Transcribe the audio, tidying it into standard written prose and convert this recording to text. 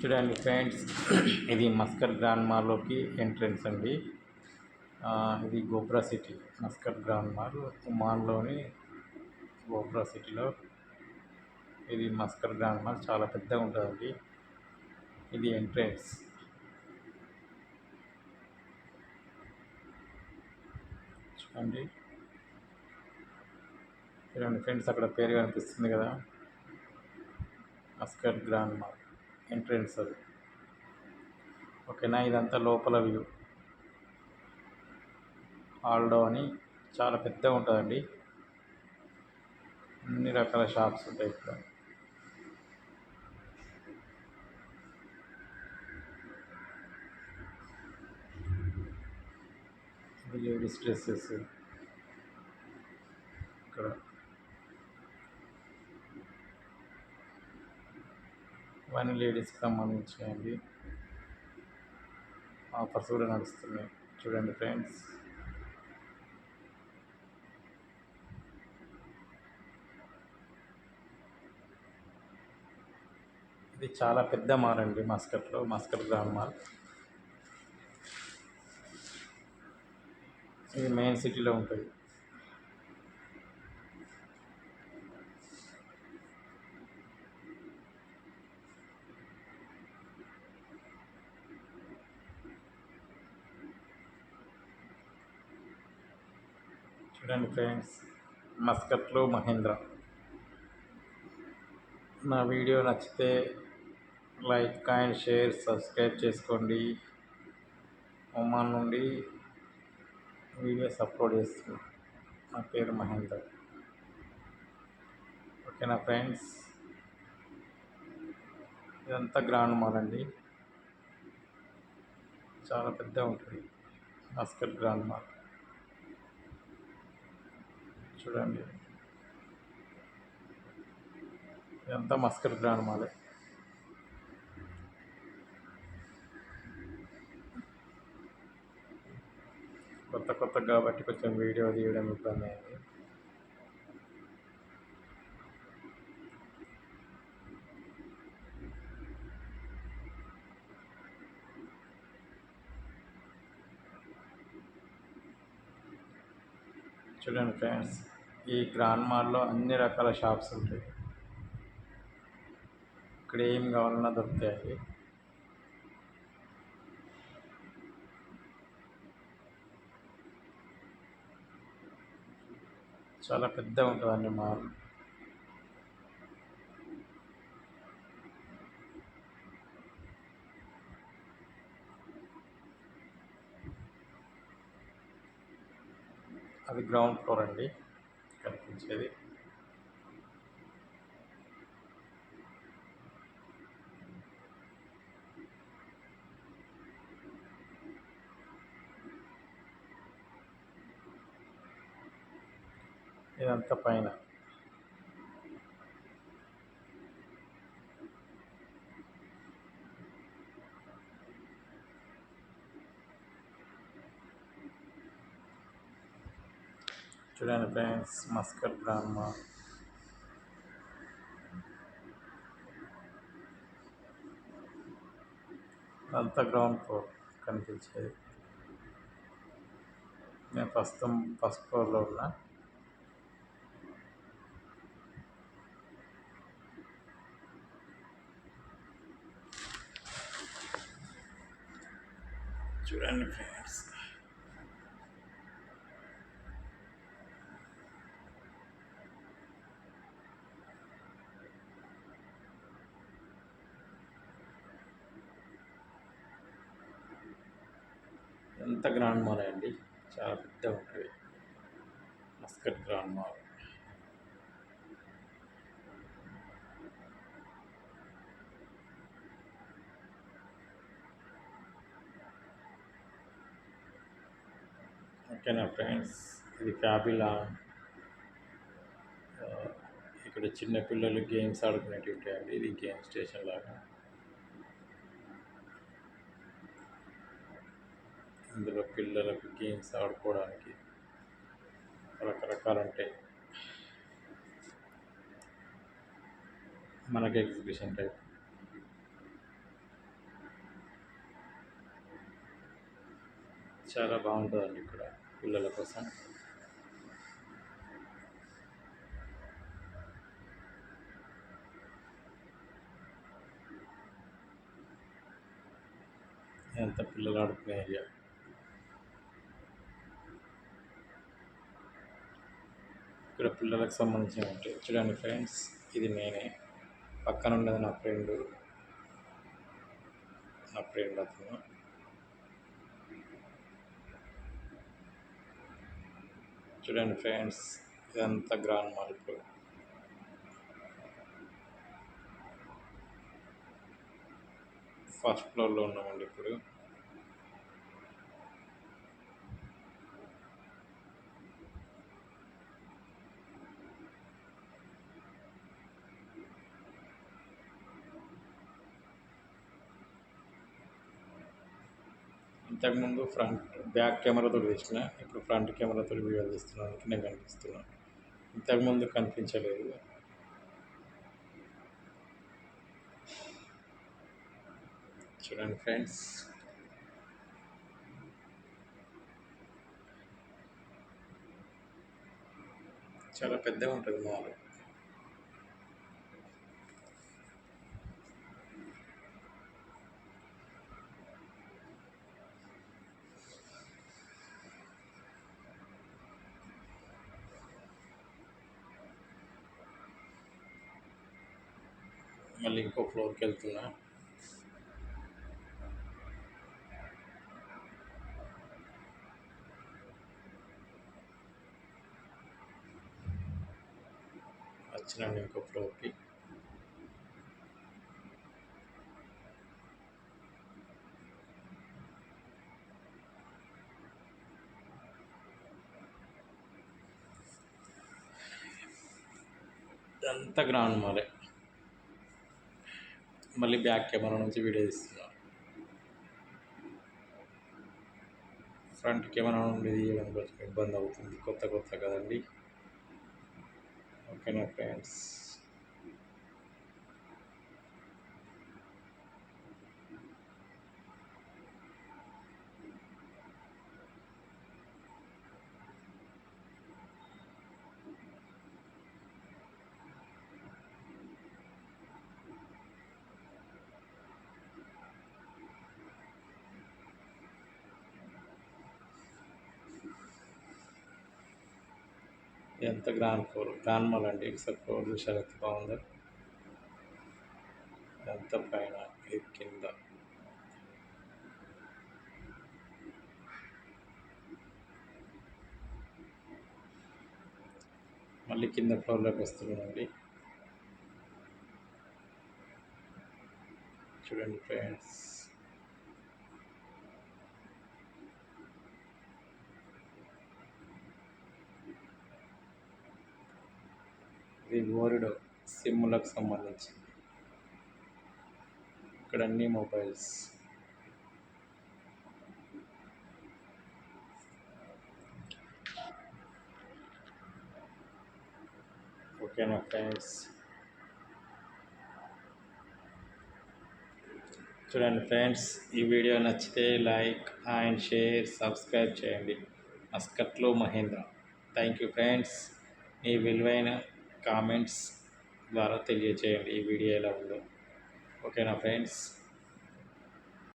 చూడండి ఫ్రెండ్స్, ఇది Muscat grand మాల్లోకి entrance అండి. ఇది గోబ్రా సిటీ, మస్కట్ గ్రాండ్ మాల్ ఒమాన్లోని గోబ్రా సిటీలో. ఇది మస్కట్ గ్రాండ్ మాల్ చాలా పెద్దగా ఉంటుందండి. ఇది ఎంట్రన్స్. చూడండి చూడండి ఫ్రెండ్స్, అక్కడ పేరు కనిపిస్తుంది కదా, మస్కట్ గ్రాండ్ మాల్ ఎంట్రన్స్ అది. ఓకేనా, ఇదంతా లోపల వ్యూ. ఆల్డో అని చాలా పెద్దగా ఉంటుందండి. అన్ని రకాల షాప్స్ ఉంటాయి ఇక్కడ. ఇది లేడీస్ డ్రెస్సెస్ ఇక్కడ. ఇవన్నీ లేడీస్కి సంబంధించినవి. ఆఫర్స్ కూడా నడుస్తున్నాయి. చూడండి ఫ్రెండ్స్, ఇది చాలా పెద్ద మాల్ అండి మస్కట్లో, మస్కట్ గ్రాండ్ మాల్. ఇది మెయిన్ సిటీలో ఉంటుంది. చూడండి ఫ్రెండ్స్, మస్కట్లో మహీంద్రా. నా వీడియో నచ్చితే లైక్ అండ్ షేర్, సబ్స్క్రైబ్ చేసుకోండి. ఒమాన్ నుండి వీడియోస్ అప్లోడ్ చేస్తున్నాను. నా పేరు మహేందర్. ఓకేనా ఫ్రెండ్స్, ఇదంతా గ్రాండ్ మాల్ అండి, చాలా పెద్దగా ఉంటుంది మస్కట్ గ్రాండ్ మాల్. చూడండి, ఇదంతా మస్కట్ గ్రాండ్ మాలే. కొత్త కాబట్టి కొంచెం వీడియో తీయడం ఇబ్బంది అయింది. చూడండి ఫ్రెండ్స్, ఈ గ్రాండ్ మాల్లో అన్ని రకాల షాప్స్ ఉంటాయి. ఇక్కడ ఏం కావాలన్నా దొరుకుతాయి. చాలా పెద్దగా ఉంటుందండి మాల్. అది గ్రౌండ్ ఫ్లోర్ అండి కనిపించేది. ఇదంతా పైన. చూడండి ఫ్రెండ్స్, మస్కట్ గ్రాండ్ మాల్. అంతా గ్రౌండ్ ఫ్లోర్ కనిపించేది. నేను ప్రస్తుతం ఫస్ట్ ఫ్లోర్లో ఉన్నా. చూడండి ఫ్రెండ్స్, ఎంత గ్రాండ్ మాల్ అండి, చాలా పెద్దగా ఉంటుంది మస్కట్ గ్రాండ్ మాల్. ఓకేనా ఫ్రెండ్స్, ఇది ఫ్యాబిలా. ఇక్కడ చిన్నపిల్లలు గేమ్స్ ఆడుకునేవి ఉంటాయండి. ఇది గేమ్ స్టేషన్ లాగా. ఇందులో పిల్లలకు గేమ్స్ ఆడుకోవడానికి రకరకాలు ఉంటాయి. మనకి ఎగ్జిబిషన్ టైప్. చాలా బాగుంటుందండి ఇక్కడ పిల్లల కోసం. ఎంత పిల్లలు ఆడుకునే ఏరియా. ఇక్కడ పిల్లలకు సంబంధించిన ఉంటాయి చూడండి ఫ్రెండ్స్. ఇది నేనే, పక్కన ఉన్నది నా ఫ్రెండ్ అతను. చూడండి ఫ్రెండ్స్, ఇదంతా గ్రాండ్ మాల్. ఇప్పుడు ఫస్ట్ ఫ్లోర్లో ఉన్నామండి ఇప్పుడు. ఇంతకుముందు బ్యాక్ కెమెరాతో తీసిన, ఇప్పుడు ఫ్రంట్ కెమెరాతో వీడియో తీస్తున్నాను. నేను కనిపిస్తున్నాను, ఇంతకుముందు కనిపించలేదు. చూడండి ఫ్రెండ్స్, చాలా పెద్దగా ఉంటుంది మాల్. మళ్ళీ ఇంకో ఫ్లోర్కి వెళ్తున్నా. వచ్చినాను ఇంకో ఫ్లోర్కి. ఇదంతా గ్రౌండ్ మాలే. మళ్ళీ బ్యాక్ కెమెరా నుంచి వీడియో తీస్తున్నా. ఫ్రంట్ కెమెరా నుండి తీయడం కొంచెం ఇబ్బంది అవుతుంది, కొత్త కదండి. ఓకేనా ఫ్రెండ్స్. ఎంత గ్రాండ్ మాల్ అండి. ఒకసారి ఫ్లోర్ చూసారు ఎంత బాగుందో. ఎంత పైన, ఇది కింద. మళ్ళీ కింద ఫ్లోర్లోకి వస్తున్నానండి. చూడండి ఫ్రెండ్స్, ఇది ఓరిడో సిమ్లకు సంబంధించి. ఇక్కడ అన్ని మొబైల్స్. ఓకేనా ఫ్రెండ్స్. చూడండి ఫ్రెండ్స్, ఈ వీడియో నచ్చితే లైక్ అండ్ షేర్, సబ్స్క్రైబ్ చేయండి. మస్కట్లో మహేంద్ర. Thank you friends. మీ విలువైన కామెంట్స్ ద్వారా తెలియజేయండి ఈ వీడియో ఎలా ఉందో. ఓకేనా ఫ్రెండ్స్.